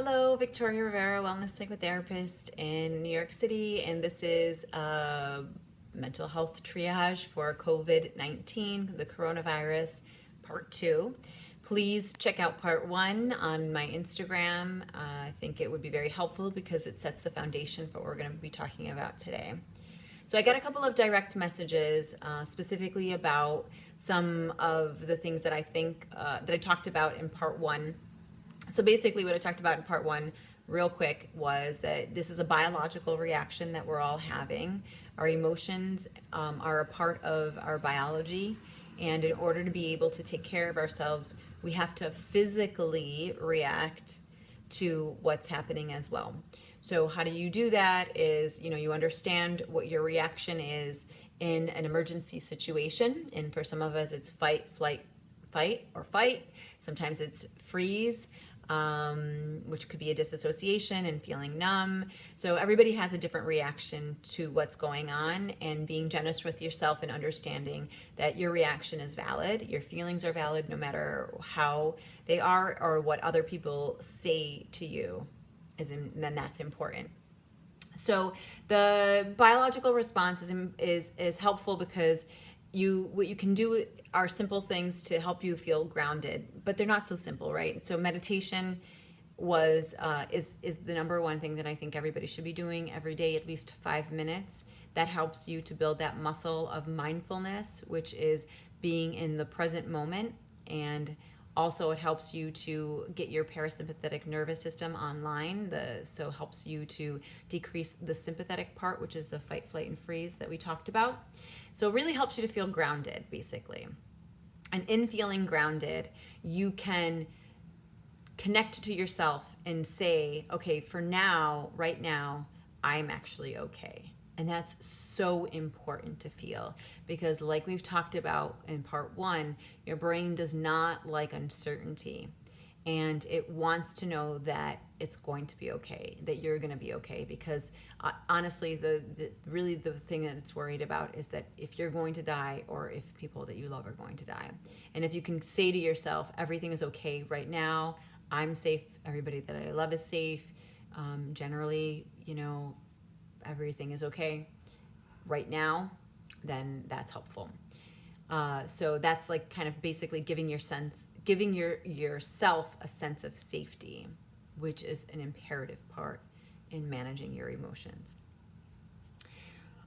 Hello, Victoria Rivera, wellness psychotherapist in New York City, and this is a mental health triage for COVID-19, the coronavirus, part 2. Please check out part 1 on my Instagram. I think it would be very helpful because it sets the foundation for what we're going to be talking about today. So I got a couple of direct messages specifically about some of the things that I think that I talked about in part 1. So basically what I talked about in part 1 real quick was that this is a biological reaction that we're all having. Our emotions are a part of our biology, and in order to be able to take care of ourselves, we have to physically react to what's happening as well. So how do you do that is, you understand what your reaction is in an emergency situation. And for some of us, it's fight, flight, or fight. Sometimes it's freeze, which could be a disassociation and feeling numb. So everybody has a different reaction to what's going on, and being generous with yourself and understanding that your reaction is valid, your feelings are valid no matter how they are or what other people say to you, then that's important. So the biological response is helpful because what you can do are simple things to help you feel grounded, but they're not so simple, right? So meditation is the number one thing that I think everybody should be doing every day, at least 5 minutes. That helps you to build that muscle of mindfulness, which is being in the present moment, and also it helps you to get your parasympathetic nervous system online. So helps you to decrease the sympathetic part, which is the fight, flight, and freeze that we talked about. So it really helps you to feel grounded, basically. And in feeling grounded, you can connect to yourself and say, okay, for now, right now, I'm actually okay. And that's so important to feel because, like we've talked about in part 1, your brain does not like uncertainty, and it wants to know that it's going to be okay, that you're going to be okay, because honestly, the thing that it's worried about is that if you're going to die or if people that you love are going to die. And if you can say to yourself, everything is okay right now, I'm safe, everybody that I love is safe, generally, everything is okay right now, then that's helpful. So that's like kind of basically giving yourself a sense of safety, which is an imperative part in managing your emotions.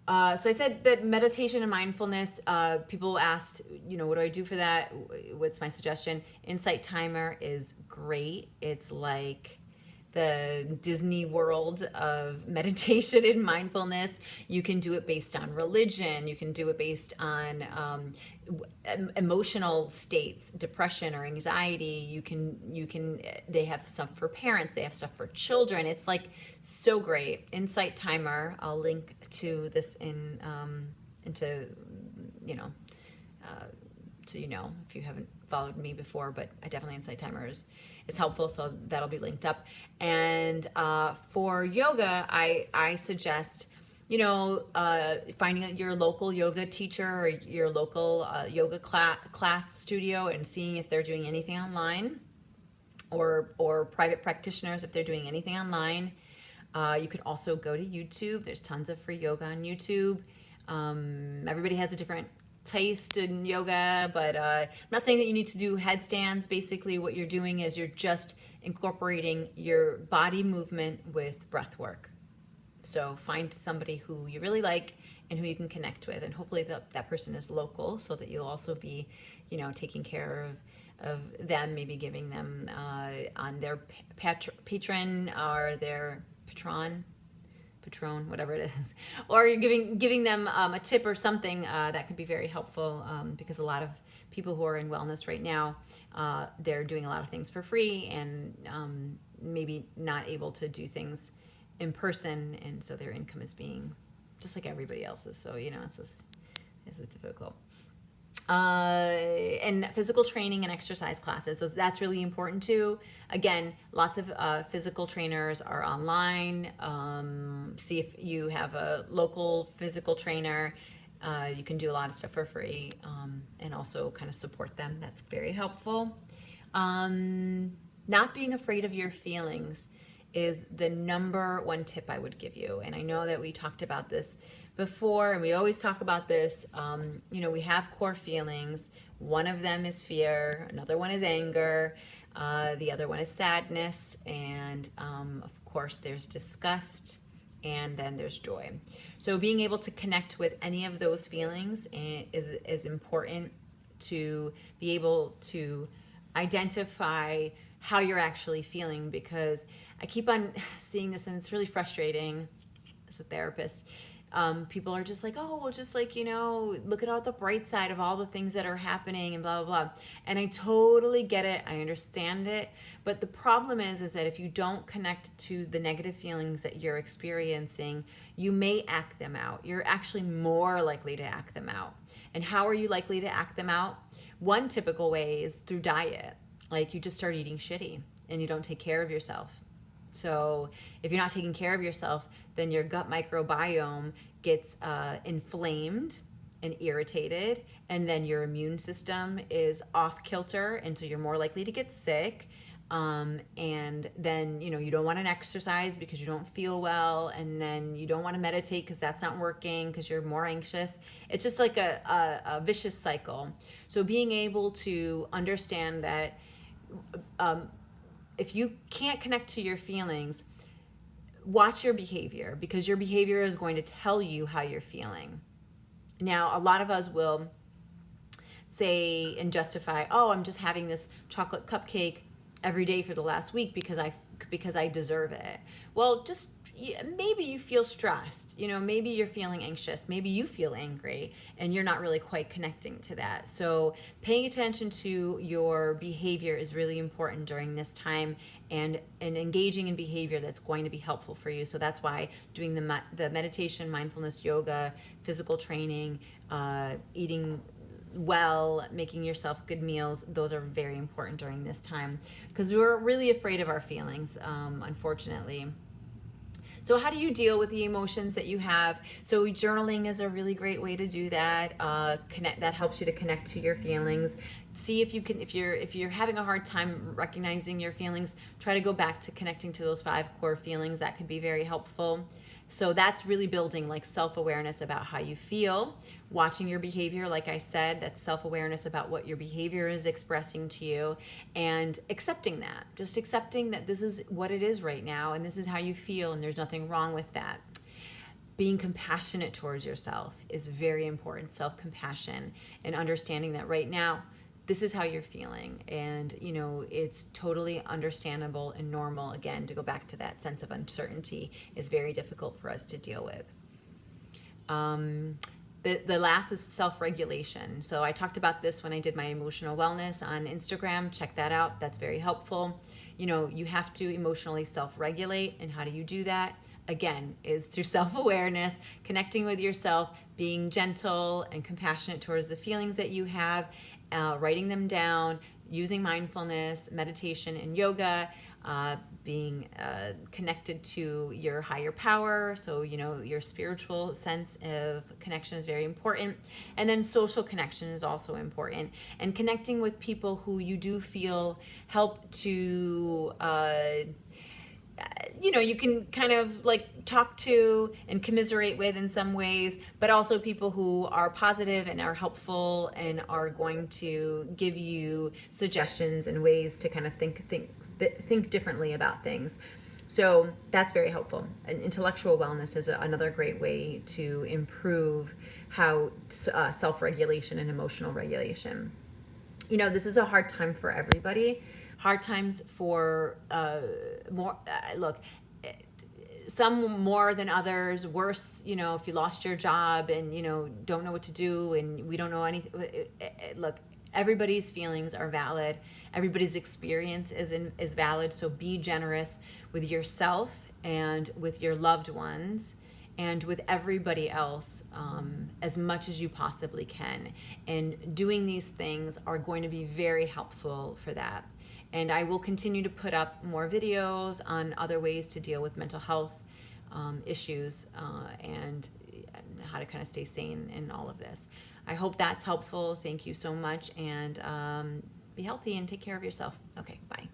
So I said that meditation and mindfulness, people asked, what do I do for that? What's my suggestion? Insight Timer is great. It's like the Disney world of meditation and mindfulness. You can do it based on religion. You can do it based on emotional states, depression or anxiety. They have stuff for parents. They have stuff for children. It's like so great. Insight Timer. I'll link to this if you haven't followed me before, but I definitely Insight Timer is helpful, so that'll be linked up. And for yoga, I suggest finding your local yoga teacher or your local yoga class studio and seeing if they're doing anything online, or private practitioners if they're doing anything online. You can also go to YouTube. There's tons of free yoga on YouTube. Everybody has a different taste in yoga, but I'm not saying that you need to do headstands. Basically what you're doing is you're just incorporating your body movement with breath work. So find somebody who you really like and who you can connect with, and hopefully that person is local, so that you'll also be taking care of them, maybe giving them on their patron or their patron, whatever it is, or you're giving them a tip or something that could be very helpful, because a lot of people who are in wellness right now, they're doing a lot of things for free and maybe not able to do things in person, and so their income is being just like everybody else's. So it's difficult. And physical training and exercise classes. So that's really important too. Again, lots of physical trainers are online. See if you have a local physical trainer. You can do a lot of stuff for free, and also kind of support them. That's very helpful. Not being afraid of your feelings is the number one tip I would give you. And I know that we talked about this before, and we always talk about this. We have core feelings. One of them is fear, another one is anger, the other one is sadness, and of course there's disgust, and then there's joy. So being able to connect with any of those feelings is important, to be able to identify how you're actually feeling, because I keep on seeing this and it's really frustrating as a therapist. People are just like, oh, well, just like, look at all the bright side of all the things that are happening and blah, blah, blah. And I totally get it. I understand it. But the problem is that if you don't connect to the negative feelings that you're experiencing, you may act them out. You're actually more likely to act them out. And how are you likely to act them out? One typical way is through diet. Like, you just start eating shitty and you don't take care of yourself. So if you're not taking care of yourself, then your gut microbiome gets inflamed and irritated, and then your immune system is off kilter, and so you're more likely to get sick. And then, you don't want to exercise because you don't feel well, and then you don't want to meditate because that's not working because you're more anxious. It's just like a vicious cycle. So being able to understand that if you can't connect to your feelings, watch your behavior, because your behavior is going to tell you how you're feeling. Now, a lot of us will say and justify, oh, I'm just having this chocolate cupcake every day for the last week because I deserve it. Well, just maybe you feel stressed, maybe you're feeling anxious, maybe you feel angry, and you're not really quite connecting to that. So paying attention to your behavior is really important during this time, and engaging in behavior that's going to be helpful for you. So that's why doing the meditation, mindfulness, yoga, physical training, eating well, making yourself good meals, those are very important during this time, because we're really afraid of our feelings, unfortunately. So how do you deal with the emotions that you have? So journaling is a really great way to do that. That helps you to connect to your feelings. See if you can, if you're having a hard time recognizing your feelings, try to go back to connecting to those 5 core feelings. That could be very helpful. So that's really building like self-awareness about how you feel. Watching your behavior, like I said, that's self-awareness about what your behavior is expressing to you, and accepting that. Just accepting that this is what it is right now, and this is how you feel, and there's nothing wrong with that. Being compassionate towards yourself is very important, self-compassion, and understanding that right now, this is how you're feeling, and it's totally understandable and normal. Again, to go back to that sense of uncertainty is very difficult for us to deal with. The last is self-regulation. So I talked about this when I did my emotional wellness on Instagram. Check that out. That's very helpful. You have to emotionally self-regulate, and how do you do that? Again, is through self-awareness, connecting with yourself, being gentle and compassionate towards the feelings that you have, writing them down, using mindfulness, meditation, and yoga, being connected to your higher power. So, your spiritual sense of connection is very important. And then social connection is also important. And connecting with people who you do feel help to you can kind of like talk to and commiserate with in some ways, but also people who are positive and are helpful and are going to give you suggestions and ways to kind of think differently about things. So that's very helpful. And intellectual wellness is another great way to improve how self-regulation and emotional regulation. This is a hard time for everybody. Hard times for some more than others. Worse, if you lost your job and don't know what to do, and we don't know anything. Look, everybody's feelings are valid. Everybody's experience is valid. So be generous with yourself and with your loved ones and with everybody else as much as you possibly can. And doing these things are going to be very helpful for that. And I will continue to put up more videos on other ways to deal with mental health issues and how to kind of stay sane in all of this. I hope that's helpful. Thank you so much, and be healthy and take care of yourself. Okay, bye.